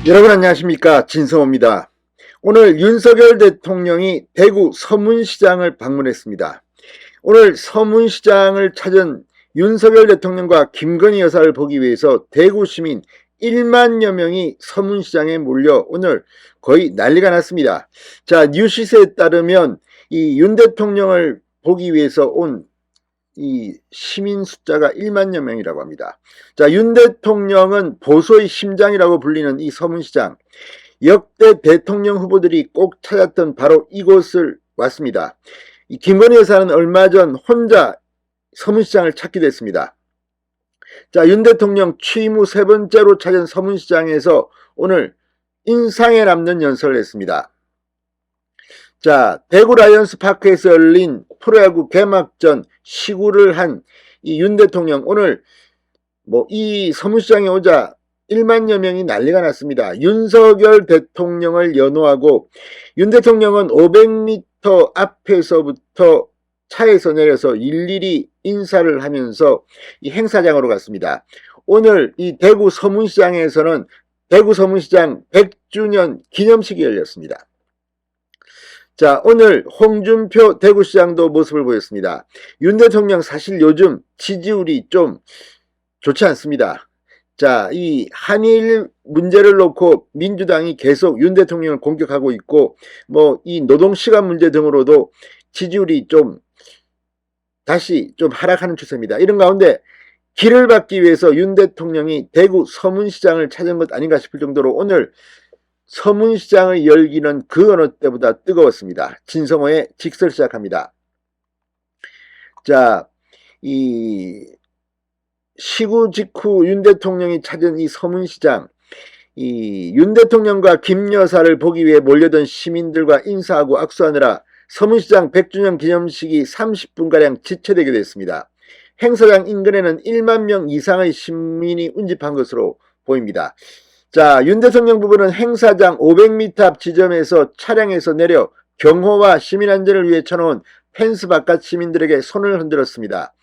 여러분 안녕하십니까, 진성호입니다. 오늘 윤석열 대통령이 대구 서문시장을 방문했습니다. 오늘 서문시장을 찾은 윤석열 대통령과 김건희 여사를 보기 위해서 대구 시민 1만여 명이 서문시장에 몰려 오늘 거의 난리가 났습니다. 자, 뉴시스에 따르면 이 윤 대통령을 보기 위해서 온 이 시민 숫자가 1만여 명이라고 합니다. 자, 윤 대통령은 보수의 심장이라고 불리는 이 서문시장, 역대 대통령 후보들이 꼭 찾았던 바로 이곳을 왔습니다. 이 김건희 여사는 얼마 전 혼자 서문시장을 찾기도 했습니다. 자, 윤 대통령 취임 후 3번째로 찾은 서문시장에서 오늘 인상에 남는 연설을 했습니다. 자, 대구 라이언스 파크에서 열린 프로야구 개막전 시구를 한 이 윤 대통령, 오늘 이 서문시장에 오자 1만여 명이 난리가 났습니다. 윤석열 대통령을 연호하고 윤 대통령은 500m 앞에서부터 차에서 내려서 일일이 인사를 하면서 이 행사장으로 갔습니다. 오늘 이 대구 서문시장에서는 대구 서문시장 100주년 기념식이 열렸습니다. 자, 오늘 홍준표 대구시장도 모습을 보였습니다. 윤 대통령 사실 요즘 지지율이 좀 좋지 않습니다. 자, 이 한일 문제를 놓고 민주당이 계속 윤 대통령을 공격하고 있고, 이 노동시간 문제 등으로도 지지율이 다시 좀 하락하는 추세입니다. 이런 가운데 길을 받기 위해서 윤 대통령이 대구 서문시장을 찾은 것 아닌가 싶을 정도로 오늘 서문시장의 열기는 그 어느 때보다 뜨거웠습니다. 진성호의 직설 시작합니다. 자, 이 시구 직후 윤 대통령이 찾은 이 서문시장, 이 윤 대통령과 김 여사를 보기 위해 몰려든 시민들과 인사하고 악수하느라 서문시장 100주년 기념식이 30분가량 지체되게 됐습니다. 행사장 인근에는 1만 명 이상의 시민이 운집한 것으로 보입니다. 자, 윤 대통령 부부는 행사장 500m 앞 지점에서 차량에서 내려 경호와 시민 안전을 위해 쳐놓은 펜스 바깥 시민들에게 손을 흔들었습니다.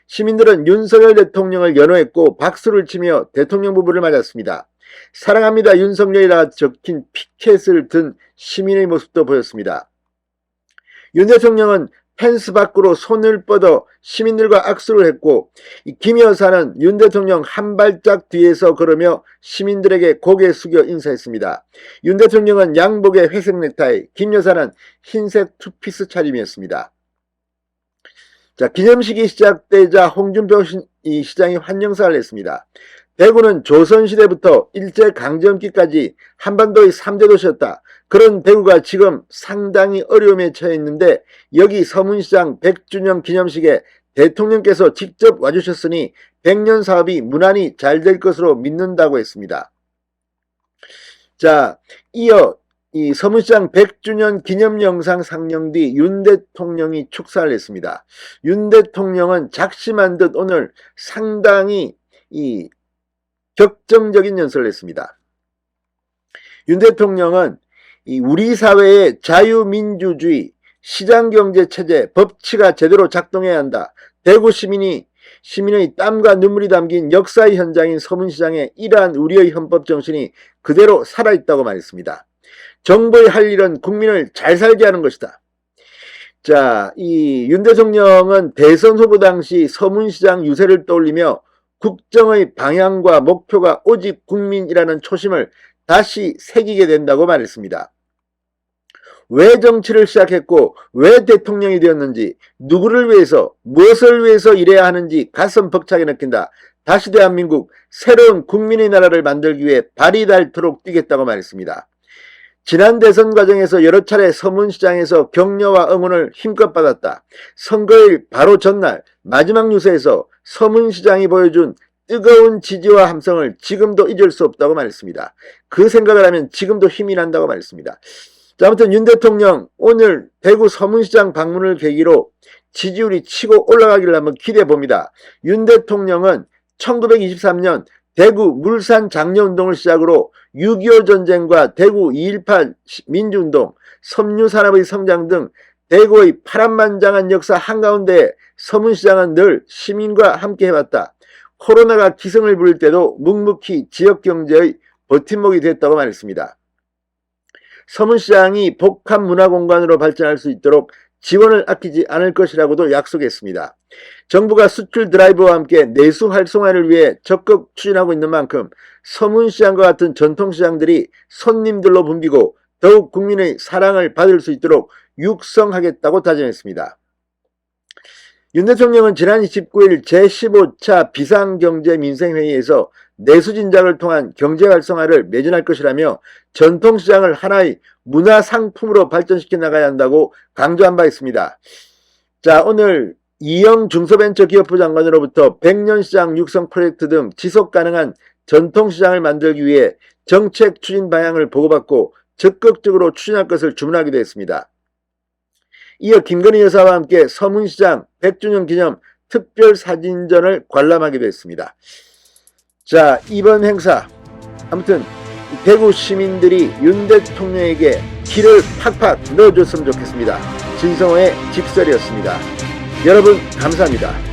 시민들은 윤석열 대통령을 연호했고 박수를 치며 대통령 부부를 맞았습니다. 사랑합니다 윤석열이라 적힌 피켓을 든 시민의 모습도 보였습니다. 윤 대통령은 펜스 밖으로 손을 뻗어 시민들과 악수를 했고, 김 여사는 윤 대통령 한 발짝 뒤에서 걸으며 시민들에게 고개 숙여 인사했습니다. 윤 대통령은 양복에 회색 넥타이, 김 여사는 흰색 투피스 차림이었습니다. 자, 기념식이 시작되자 홍준표 시장이 환영사를 했습니다. 대구는 조선시대부터 일제강점기까지 한반도의 3대 도시였다. 그런 대구가 지금 상당히 어려움에 처해 있는데 여기 서문시장 100주년 기념식에 대통령께서 직접 와주셨으니 100년 사업이 무난히 잘 될 것으로 믿는다고 했습니다. 자, 이어 이 서문시장 100주년 기념 영상 상영 뒤 윤 대통령이 축사를 했습니다. 윤 대통령은 작심한 듯 오늘 상당히 격정적인 연설을 했습니다. 윤 대통령은 우리 사회의 자유민주주의, 시장경제체제, 법치가 제대로 작동해야 한다. 대구 시민의 땀과 눈물이 담긴 역사의 현장인 서문시장에 이러한 우리의 헌법 정신이 그대로 살아있다고 말했습니다. 정부의 할 일은 국민을 잘 살게 하는 것이다. 자, 이 윤 대통령은 대선 후보 당시 서문시장 유세를 떠올리며 국정의 방향과 목표가 오직 국민이라는 초심을 다시 새기게 된다고 말했습니다. 왜 정치를 시작했고 왜 대통령이 되었는지, 누구를 위해서 무엇을 위해서 일해야 하는지 가슴 벅차게 느낀다. 다시 대한민국 새로운 국민의 나라를 만들기 위해 발이 닳도록 뛰겠다고 말했습니다. 지난 대선 과정에서 여러 차례 서문시장에서 격려와 응원을 힘껏 받았다. 선거일 바로 전날 마지막 유세에서 서문시장이 보여준 뜨거운 지지와 함성을 지금도 잊을 수 없다고 말했습니다. 그 생각을 하면 지금도 힘이 난다고 말했습니다. 자, 아무튼 윤 대통령 오늘 대구 서문시장 방문을 계기로 지지율이 치고 올라가기를 한번 기대해 봅니다. 윤 대통령은 1923년 대구 물산 장려운동을 시작으로 6.25 전쟁과 대구 2.18 민주운동, 섬유산업의 성장 등 대구의 파란만장한 역사 한가운데 서문시장은 늘 시민과 함께 해왔다. 코로나가 기승을 부릴 때도 묵묵히 지역경제의 버팀목이 됐다고 말했습니다. 서문시장이 복합 문화공간으로 발전할 수 있도록 지원을 아끼지 않을 것이라고도 약속했습니다. 정부가 수출 드라이브와 함께 내수 활성화를 위해 적극 추진하고 있는 만큼 서문시장과 같은 전통시장들이 손님들로 붐비고 더욱 국민의 사랑을 받을 수 있도록 육성하겠다고 다짐했습니다. 윤 대통령은 지난 29일 제15차 비상경제민생회의에서 내수진작을 통한 경제활성화를 매진할 것이라며 전통시장을 하나의 문화상품으로 발전시켜 나가야 한다고 강조한 바 있습니다. 자, 오늘 이영 중소벤처기업부 장관으로부터 100년시장 육성 프로젝트 등 지속가능한 전통시장을 만들기 위해 정책 추진 방향을 보고받고 적극적으로 추진할 것을 주문하기도 했습니다. 이어 김건희 여사와 함께 서문시장 100주년 기념 특별사진전을 관람하기도 했습니다. 자, 이번 행사 아무튼 대구 시민들이 윤 대통령에게 기를 팍팍 넣어줬으면 좋겠습니다. 진성호의 직설이었습니다. 여러분 감사합니다.